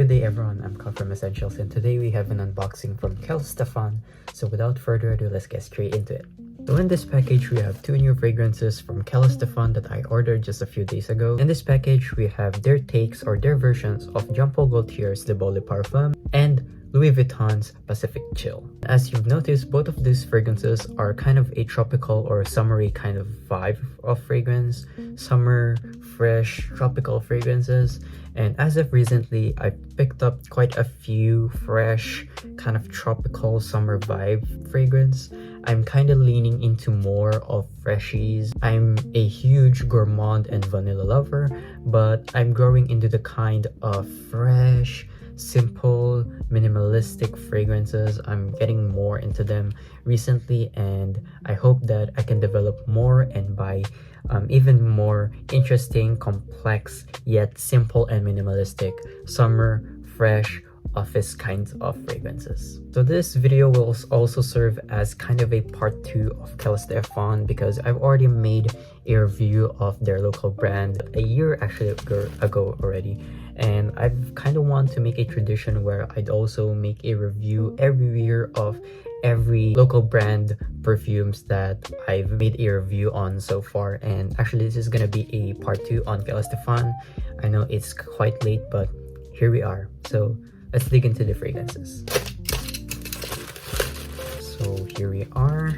Good day everyone, I'm Parfum Essentials and today we have an unboxing from Kella Stefan. So without further ado, let's get straight into it. So in this package we have two new fragrances from Kella Stefan that I ordered just a few days ago. In this package we have their takes or their versions of Jean-Paul Gaultier's Beau Parfum and Louis Vuitton's Pacific Chill. As you've noticed, both of these fragrances are kind of a tropical or summery kind of vibe of fragrance. Summer, fresh, tropical fragrances. And as of recently, I picked up quite a few fresh, kind of tropical summer vibe fragrance. I'm kind of leaning into more of freshies. I'm a huge gourmand and vanilla lover, but I'm growing into the kind of fresh, simple, minimalistic fragrances. I'm getting more into them recently, and I hope that I can develop more and buy even more interesting, complex, yet simple and minimalistic summer, fresh, office kinds of fragrances. So this video will also serve as kind of a part 2 of Kella Stefan because I've already made a review of their local brand a year actually ago already, and I've kind of want to make a tradition where I'd also make a review every year of every local brand perfumes that I've made a review on so far. And actually this is gonna be a part 2 on Kella Stefan. I know it's quite late, but here we are. So let's dig into the fragrances. So here we are.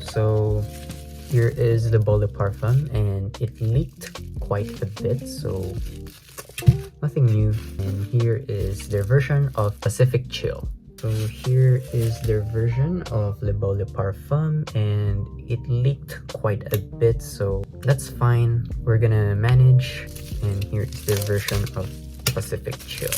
So here is the Beau Parfum, and it leaked quite a bit, so nothing new. And here is their version of Pacific Chill. So here is their version of Le Beau Parfum, and it leaked quite a bit, so that's fine. We're gonna manage. And here is their version of Pacific Chill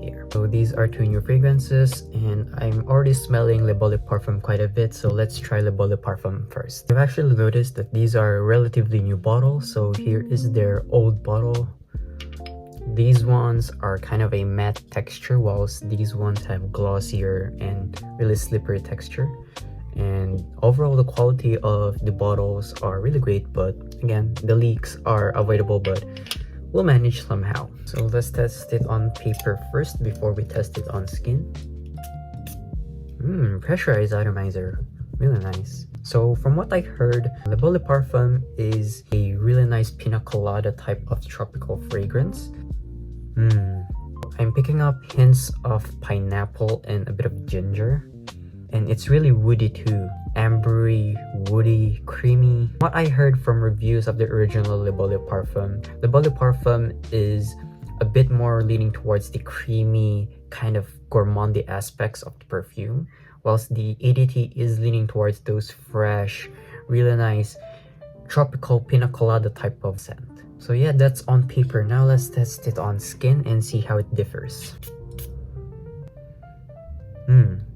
here. So these are two new fragrances, and I'm already smelling Le Beau Parfum quite a bit, so let's try Le Beau Parfum first. I've actually noticed that these are relatively new bottles, so here is their old bottle. These ones are kind of a matte texture, whilst these ones have glossier and really slippery texture. And overall the quality of the bottles are really great, but again, the leaks are avoidable, but we'll manage somehow. So let's test it on paper first before we test it on skin. Pressurized atomizer, really nice. So from what I heard, Le Beau Parfum is a really nice pina colada type of tropical fragrance. I'm picking up hints of pineapple and a bit of ginger. And it's really woody too. Ambery, woody, creamy. What I heard from reviews of the original Le Beau Parfum, Le Beau Parfum is a bit more leaning towards the creamy, kind of gourmandy aspects of the perfume, whilst the ADT is leaning towards those fresh, really nice, tropical pina colada type of scent. So yeah, that's on paper. Now let's test it on skin and see how it differs.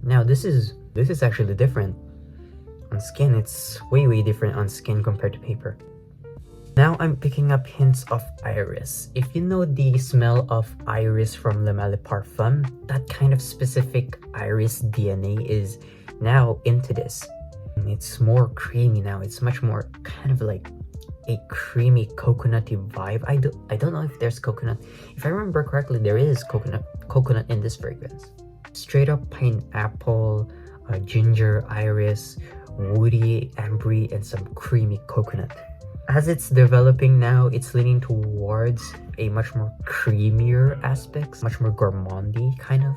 Now this is actually different. On skin, it's way different on skin compared to paper. Now I'm picking up hints of iris. If you know the smell of iris from Le Beau Parfum, that kind of specific iris DNA is now into this. It's more creamy now. It's much more kind of like a creamy coconutty vibe. I don't know if there's coconut. If I remember correctly, there is coconut in this fragrance. Straight up pineapple, ginger, iris, woody, ambery, and some creamy coconut. As it's developing now, it's leaning towards a much more creamier aspects, much more gourmandy kind of.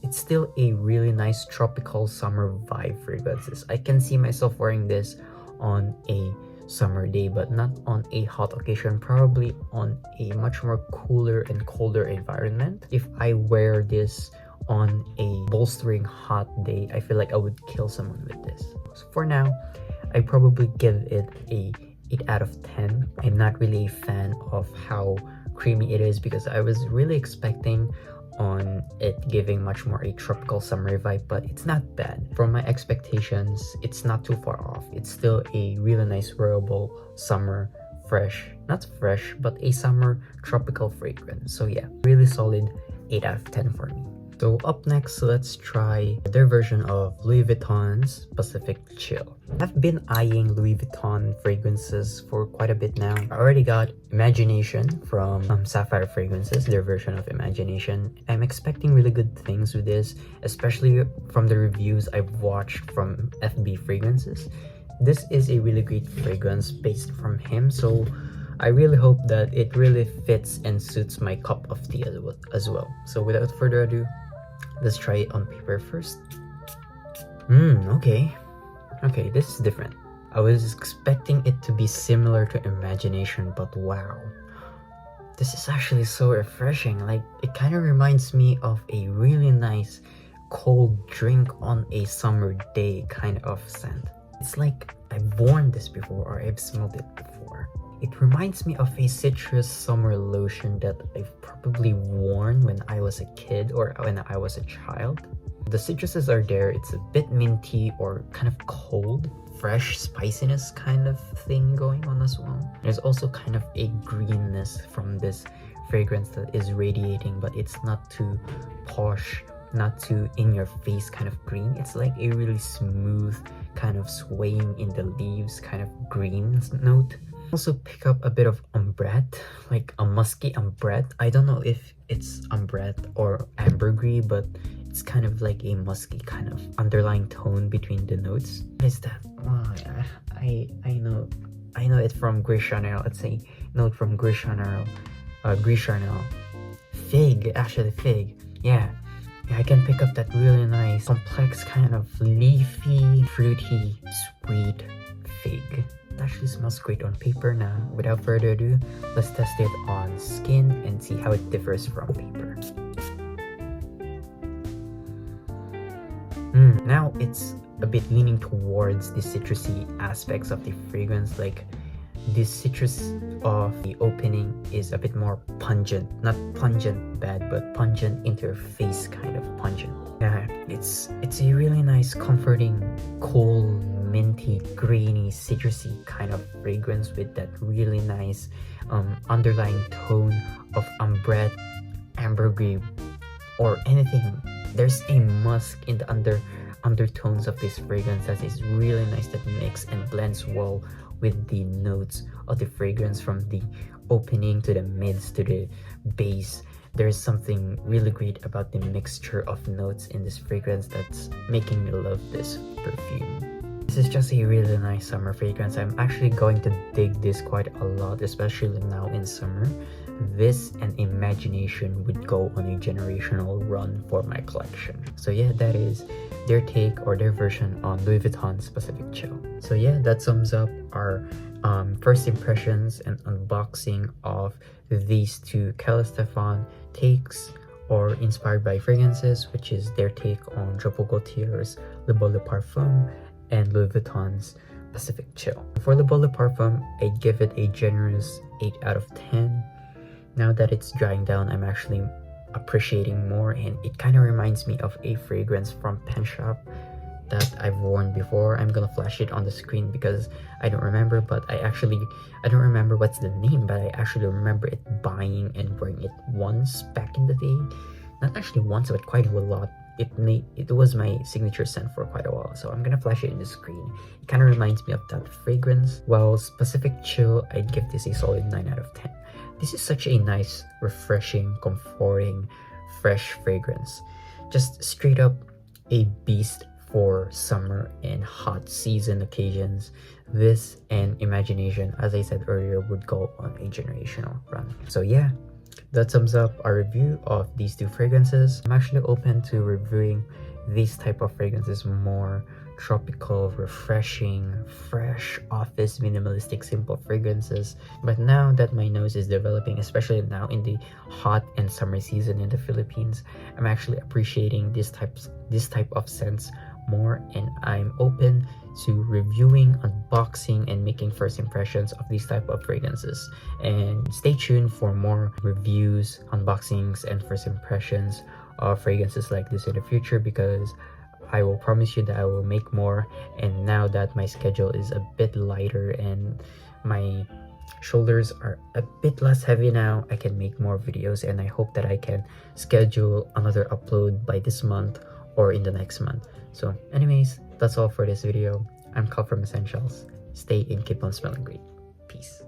It's still a really nice tropical summer vibe fragrances. I can see myself wearing this on a summer day, but not on a hot occasion, probably on a much more cooler and colder environment. If I wear this on a bolstering hot day, I feel like I would kill someone with this. So for now, I probably give it a 8 out of 10. I'm not really a fan of how creamy it is because I was really expecting on it giving much more a tropical summer vibe, but it's not bad. From my expectations, it's not too far off. It's still a really nice wearable summer fresh, not fresh, but a summer tropical fragrance. So yeah, really solid 8 out of 10 for me. So up next, let's try their version of Louis Vuitton's Pacific Chill. I've been eyeing Louis Vuitton fragrances for quite a bit now. I already got Imagination from Sapphire Fragrances, their version of Imagination. I'm expecting really good things with this, especially from the reviews I've watched from FB Fragrances. This is a really great fragrance based from him, so I really hope that it really fits and suits my cup of tea as well. So without further ado, let's try it on paper first. Okay, this is different. I was expecting it to be similar to Imagination, but wow, this is actually so refreshing. Like, it kind of reminds me of a really nice cold drink on a summer day kind of scent. It's like I've worn this before, or I've smelled it before. It reminds me of a citrus summer lotion that I've probably worn when I was a kid or when I was a child. The citruses are there. It's a bit minty or kind of cold, fresh spiciness kind of thing going on as well. There's also kind of a greenness from this fragrance that is radiating, but it's not too posh, not too in your face kind of green. It's like a really smooth kind of swaying in the leaves kind of green note. Also pick up a bit of ambrette, like a musky ambrette. I don't know if it's ambrette or ambergris, but it's kind of like a musky kind of underlying tone between the notes. What is that? Oh, I know it from Gris Chanel. Let's say note from Gris Chanel. Fig, actually fig. Yeah, I can pick up that really nice, complex kind of leafy, fruity, sweet fig. It actually smells great on paper. Now, without further ado, let's test it on skin and see how it differs from paper. Now it's a bit leaning towards the citrusy aspects of the fragrance. Like, the citrus of the opening is a bit more pungent. Not pungent bad, but pungent into your face kind of pungent. Yeah, it's a really nice, comforting, cool, minty, grainy, citrusy kind of fragrance with that really nice underlying tone of ambrette, ambergris, or anything. There's a musk in the undertones of this fragrance that is really nice, that mix and blends well with the notes of the fragrance from the opening to the mids to the base. There's something really great about the mixture of notes in this fragrance that's making me love this perfume. This is just a really nice summer fragrance. I'm actually going to dig this quite a lot, especially now in summer. This and Imagination would go on a generational run for my collection. So yeah, that is their take or their version on Louis Vuitton's Pacific Chill. So yeah, that sums up our first impressions and unboxing of these two Kella Stefan takes or inspired by fragrances, which is their take on Jean-Paul Gaultier's Le Beau Parfum and Louis Vuitton's Pacific Chill. For Le Beau Parfum, I'd give it a generous 8 out of 10. Now that it's drying down, I'm actually appreciating more, and it kind of reminds me of a fragrance from Pen Shop that I've worn before. I'm gonna flash it on the screen because I don't remember, but I don't remember what's the name, but I actually remember it buying and wearing it once back in the day. Not actually once, but quite a lot. It was my signature scent for quite a while, so I'm gonna flash it in the screen. It kind of reminds me of that fragrance. While Pacific Chill, I'd give this a solid 9 out of 10. This is such a nice, refreshing, comforting, fresh fragrance. Just straight up a beast for summer and hot season occasions. This and Imagination, as I said earlier, would go on a generational run. So yeah, that sums up our review of these two fragrances. I'm actually open to reviewing these type of fragrances, more tropical, refreshing, fresh, office, minimalistic, simple fragrances. But now that my nose is developing, especially now in the hot and summer season in the Philippines, I'm actually appreciating this type of scents more, and I'm open to reviewing, unboxing, and making first impressions of these type of fragrances. And stay tuned for more reviews, unboxings, and first impressions of fragrances like this in the future, because I will promise you that I will make more. And now that my schedule is a bit lighter and my shoulders are a bit less heavy now. I can make more videos, and I hope that I can schedule another upload by this month or in the next month. So anyways, that's all for this video. I'm Cal from Essentials. Stay and keep on smelling great. Peace.